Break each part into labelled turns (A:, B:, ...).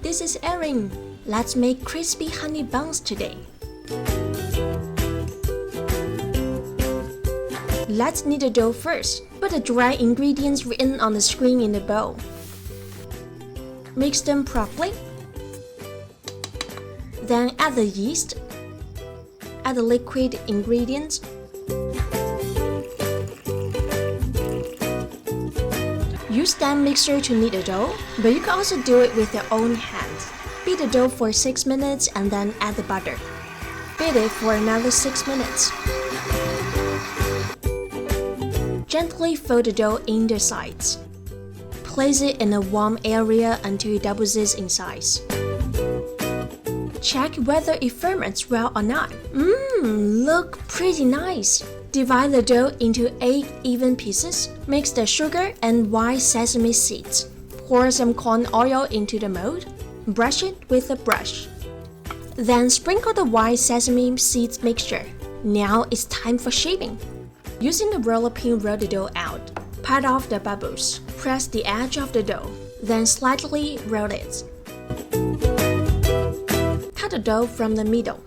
A: this is Erin. Let's make crispy honey buns today. Let's knead the dough first. Put the dry ingredients written on the screen in the bowl. Mix them properly. Then add the yeast. Add the liquid ingredients. Use stand mixer to knead the dough, but you can also do it with your own hands. Beat the dough for 6 minutes and then add the butter. Beat it for another 6 minutes. Gently fold the dough in the sides. Place it in a warm area until it doubles in size. Check whether it ferments well or not. Look pretty nice. Divide the dough into 8 even pieces. Mix the sugar and white sesame seeds. Pour some corn oil into the mold. Brush it with a brush. Then sprinkle the white sesame seeds mixture. Now it's time for shaping. Using the roller pin, roll the dough out. Pat off the bubbles. Press the edge of the dough. Then slightly roll it. Cut the dough from the middle.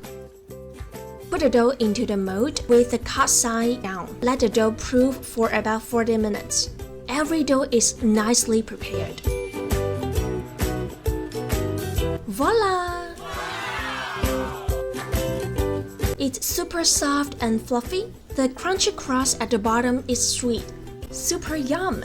A: Put the dough into the mold with the cut side down. Let the dough proof for about 40 minutes. Every dough is nicely prepared. Voila! It's super soft and fluffy. The crunchy crust at the bottom is sweet. Super yum!